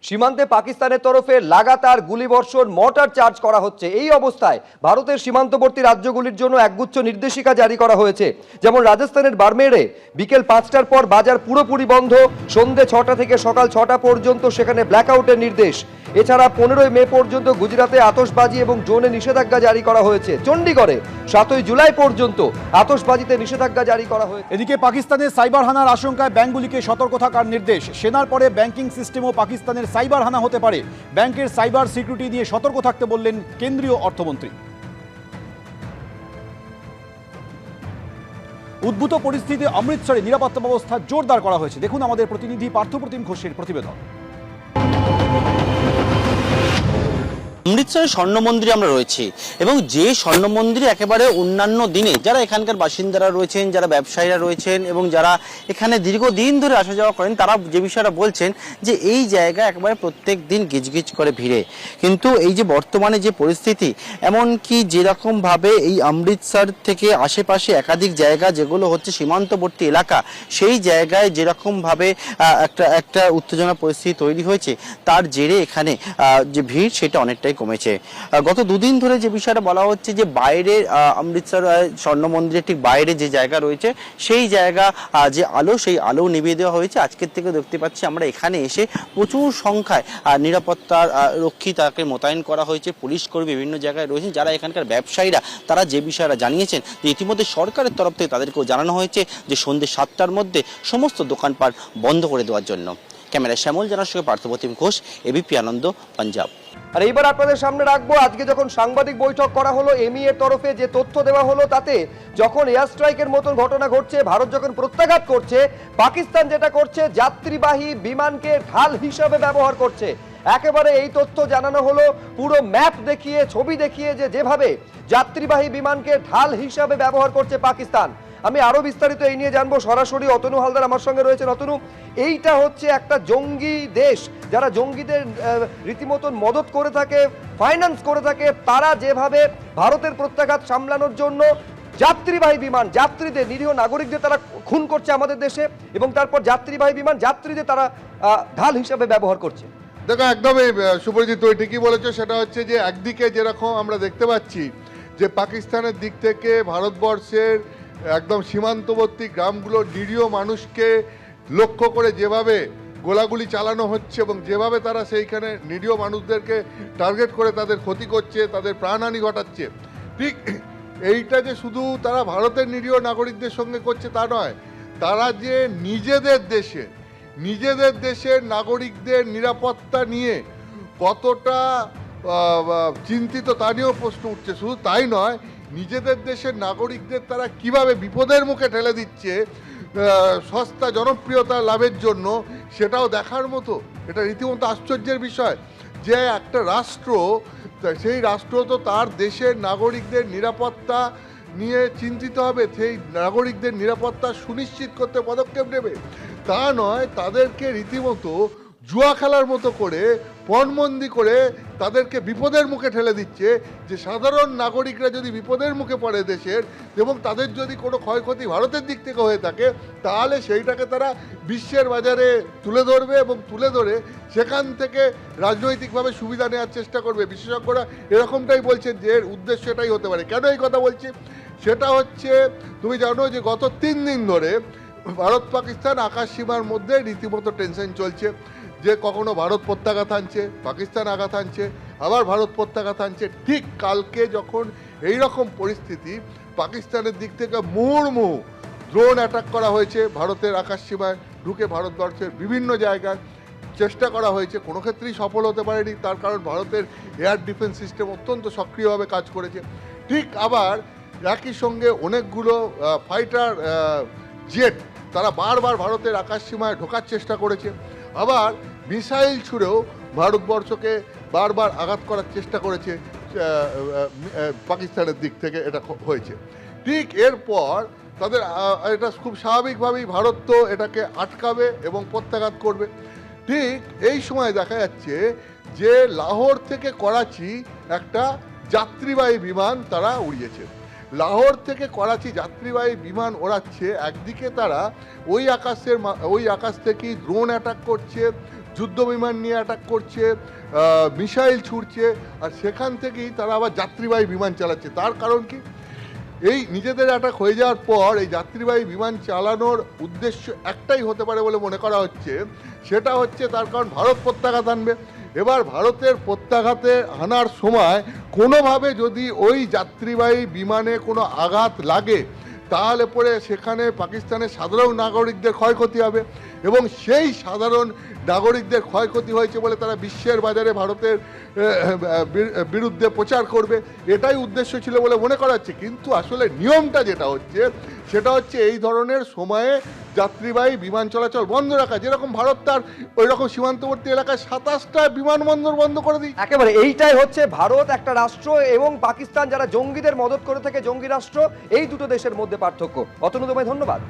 সীমান্তে পাকিস্তানের তরফে লাগাতার গুলিবর্ষণ, মর্টার চার্জ করা হচ্ছে। এই অবস্থায় ভারতের সীমান্তবর্তী রাজ্যগুলির জন্য একগুচ্ছ নির্দেশিকা জারি করা হয়েছে। যেমন রাজস্থানের বারমেরে বিকেল 5টার পর বাজার পুরোপুরি বন্ধ, সন্ধ্যে 6টা থেকে সকাল 6টা পর্যন্ত সেখানে ব্ল্যাকআউটের নির্দেশ। এছাড়া 15ই মে পর্যন্ত গুজরাতে আতশবাজি এবং ড্রোনে নিষেধাজ্ঞা জারি করা হয়েছে। চণ্ডীগড়ে 7ই জুলাই পর্যন্ত আতশবাজিতে নিষেধাজ্ঞা জারি করা হয়েছে। এদিকে পাকিস্তানের সাইবার হানার আশঙ্কায় ব্যাংকগুলিকে সতর্ক থাকার নির্দেশ। সেনার পরে ব্যাংকিং সিস্টেমও পাকিস্তানের সাইবার হানা হতে পারে। ব্যাংকের সাইবার সিকিউরিটি নিয়ে সতর্ক থাকতে বললেন কেন্দ্রীয় অর্থমন্ত্রী। উদ্ভূত পরিস্থিতিতে অমৃতসরে নিরাপত্তা ব্যবস্থা জোরদার করা হয়েছে। দেখুন আমাদের প্রতিনিধি পার্থপ্রতিম ঘোষের প্রতিবেদন। অমৃতসরের স্বর্ণ মন্দিরে আমরা রয়েছি এবং যে স্বর্ণ মন্দিরে একেবারে অন্যান্য দিনে যারা এখানকার বাসিন্দারা রয়েছেন, যারা ব্যবসায়ীরা রয়েছেন এবং যারা এখানে দীর্ঘদিন ধরে আসা যাওয়া করেন, তারা যে বিষয়টা বলছেন যে এই জায়গা একেবারে প্রত্যেক দিন গিজগিজ করে ভিড়ে। কিন্তু এই যে বর্তমানে যে পরিস্থিতি, এমনকি যেরকমভাবে এই অমৃতসর থেকে আশেপাশে একাধিক জায়গা যেগুলো হচ্ছে সীমান্তবর্তী এলাকা, সেই জায়গায় যেরকমভাবে একটা উত্তেজনা পরিস্থিতি তৈরি হয়েছে, তার জেরে এখানে যে ভিড় সেটা অনেকটাই কমেছে। গত দুদিন ধরে যে বিষয়টা বলা হচ্ছে যে বাইরে অমৃতসর স্বর্ণ মন্দিরের ঠিক বাইরে যে জায়গা রয়েছে সেই জায়গা যে আলো, সেই আলো নিভিয়ে দেওয়া হয়েছে। আজকের থেকে দেখতে পাচ্ছি আমরা এখানে এসে প্রচুর সংখ্যায় নিরাপত্তার রক্ষী তাকে মোতায়েন করা হয়েছে। পুলিশ কর্মী বিভিন্ন জায়গায় রয়েছেন। যারা এখানকার ব্যবসায়ীরা তারা যে বিষয়টা জানিয়েছেন যে ইতিমধ্যে সরকারের তরফ থেকে তাদেরকেও জানানো হয়েছে যে সন্ধ্যে 7টার মধ্যে সমস্ত দোকানপাট বন্ধ করে দেওয়ার জন্য। ক্যামেরায় শ্যামল জানার সঙ্গে পার্থপ্রতিম ঘোষ, এবিপি আনন্দ, পাঞ্জাব। আর এইবার আপনাদের সামনে রাখবো আজকে যখন সাংবাদিক বৈঠক করা হলো, এমই এর তরফে যে তথ্য দেওয়া হলো তাতে যখন এয়ার স্ট্রাইকের মতন ঘটনা ঘটছে, ভারত যখন প্রত্যাঘাত করছে, পাকিস্তান যেটা করছে যাত্রীবাহী বিমানকে ঢাল হিসাবে ব্যবহার করছে। একেবারে এই তথ্য জানানো হলো পুরো ম্যাপ দেখিয়ে, ছবি দেখিয়ে, যে যেভাবে যাত্রীবাহী বিমানকে ঢাল হিসাবে ব্যবহার করছে পাকিস্তান। আমি আরো বিস্তারিত এই নিয়ে জানবো, সরাসরি অতনু হালদার আমার সঙ্গে রয়েছেন। অতনু, এইটা হচ্ছে একটা জঙ্গি দেশ, যারা জঙ্গিদের রীতিমতন মদত করে থাকে, ফাইন্যান্স করে থাকে, তারা যেভাবে ভারতের প্রত্যাঘাত সামলানোর জন্য যাত্রীবাহী বিমান, যাত্রীদের, নিরীহ নাগরিকদের তারা খুন করছে আমাদের দেশে, এবং তারপর যাত্রীবাহী বিমান যাত্রীদের তারা ঢাল হিসাবে ব্যবহার করছে। দেখো, একদমই সুপরিচিত, ঠিকই বলেছো। সেটা হচ্ছে যে একদিকে যেরকম আমরা দেখতে পাচ্ছি যে পাকিস্তানের দিক থেকে ভারতবর্ষের একদম সীমান্তবর্তী গ্রামগুলোর নিরীহ মানুষকে লক্ষ্য করে যেভাবে গোলাগুলি চালানো হচ্ছে এবং যেভাবে তারা সেইখানে নিরীহ মানুষদেরকে টার্গেট করে তাদের ক্ষতি করছে, তাদের প্রাণহানি ঘটাচ্ছে, ঠিক এইটা যে শুধু তারা ভারতের নিরীহ নাগরিকদের সঙ্গে করছে তা নয়, তারা যে নিজেদের দেশের নাগরিকদের নিরাপত্তা নিয়ে কতটা চিন্তিত তা নিয়েও প্রশ্ন উঠছে। শুধু তাই নয়, নিজেদের দেশের নাগরিকদের তারা কিভাবে বিপদের মুখে ঠেলে দিচ্ছে সস্তা জনপ্রিয়তা লাভের জন্য, সেটাও দেখার মতো। এটা রীতিমতো আশ্চর্যের বিষয় যে একটা রাষ্ট্র, সেই রাষ্ট্র তো তার দেশের নাগরিকদের নিরাপত্তা নিয়ে চিন্তিত হবে, সেই নাগরিকদের নিরাপত্তা সুনিশ্চিত করতে পদক্ষেপ নেবে। তা নয়, তাদেরকে রীতিমতো জুয়া খেলার মতো করে পণবন্দি করে তাদেরকে বিপদের মুখে ঠেলে দিচ্ছে। যে সাধারণ নাগরিকরা যদি বিপদের মুখে পড়ে দেশের, এবং তাদের যদি কোনো ক্ষয়ক্ষতি ভারতের দিক থেকে হয়ে থাকে, তাহলে সেইটাকে তারা বিশ্বের বাজারে তুলে ধরবে এবং তুলে ধরে সেখান থেকে রাজনৈতিকভাবে সুবিধা নেওয়ার চেষ্টা করবে। বিশেষজ্ঞরা এরকমটাই বলছেন যে এর উদ্দেশ্য এটাই হতে পারে। কেন এই কথা বলছি? সেটা হচ্ছে, তুমি জানো যে গত 3 দিন ধরে ভারত পাকিস্তান আকাশ সীমার মধ্যে রীতিমতো টেনশন চলছে, যে কখনো ভারত প্রত্যাঘাত আনছে, পাকিস্তান আঘাত আনছে, আবার ভারত প্রত্যাঘাত আনছে। ঠিক কালকে যখন এই রকম পরিস্থিতি, পাকিস্তানের দিক থেকে মুহুর্মুহু ড্রোন অ্যাটাক করা হয়েছে, ভারতের আকাশ সীমায় ঢুকে ভারতবর্ষের বিভিন্ন জায়গায় চেষ্টা করা হয়েছে, কোনো ক্ষেত্রেই সফল হতে পারেনি। তার কারণ ভারতের এয়ার ডিফেন্স সিস্টেম অত্যন্ত সক্রিয়ভাবে কাজ করেছে। ঠিক আবার একই সঙ্গে অনেকগুলো ফাইটার জেট তারা বারবার ভারতের আকাশ সীমায় ঢোকার চেষ্টা করেছে, আবার মিসাইল ছুড়েও ভারতবর্ষকে বারবার আঘাত করার চেষ্টা করেছে পাকিস্তানের দিক থেকে। এটা হয়েছে। ঠিক এরপর তাদের এটা খুব স্বাভাবিকভাবেই ভারত তো এটাকে আটকাবে এবং প্রত্যাঘাত করবে। ঠিক এই সময় দেখা যাচ্ছে যে লাহোর থেকে করাচি একটা যাত্রীবাহী বিমান তারা উড়িয়েছে। লাহোর থেকে করাচি যাত্রীবাহী বিমান ওড়াচ্ছে, একদিকে তারা ওই আকাশ থেকেই ড্রোন অ্যাটাক করছে, যুদ্ধ বিমান নিয়ে অ্যাটাক করছে, মিসাইল ছুড়ছে, আর সেখান থেকেই তারা আবার যাত্রীবাহী বিমান চালাচ্ছে। তার কারণ কি? এই নিজেদের অ্যাটাক হয়ে যাওয়ার পর এই যাত্রীবাহী বিমান চালানোর উদ্দেশ্য একটাই হতে পারে বলে মনে করা হচ্ছে, সেটা হচ্ছে তার কারণ ভারত প্রত্যাঘাত আনবে। এবার ভারতের প্রত্যাঘাতে আনার সময় কোনোভাবে যদি ওই যাত্রীবাহী বিমানে কোনো আঘাত লাগে, তাহলে পরে সেখানে পাকিস্তানের সাধারণ নাগরিকদের ক্ষয়ক্ষতি হবে, এবং সেই সাধারণ নাগরিকদের ক্ষয়ক্ষতি হয়েছে বলে তারা বিশ্বের বাজারে ভারতের বিরুদ্ধে প্রচার করবে। এটাই উদ্দেশ্য ছিল বলে মনে করা হচ্ছে। কিন্তু আসলে নিয়মটা যেটা হচ্ছে সেটা হচ্ছে এই ধরনের সময়ে যাত্রীবাহী বিমান চলাচল বন্ধ রাখা। যেরকম ভারত তার ওই রকম সীমান্তবর্তী এলাকায় 27টা বিমানবন্দর বন্ধ করে দিই। একেবারে এইটাই হচ্ছে ভারত একটা রাষ্ট্র এবং পাকিস্তান যারা জঙ্গিদের মদত করে থাকে জঙ্গি রাষ্ট্র, এই দুটো দেশের মধ্যে পার্থক্য। অতনু তোমায় ধন্যবাদ।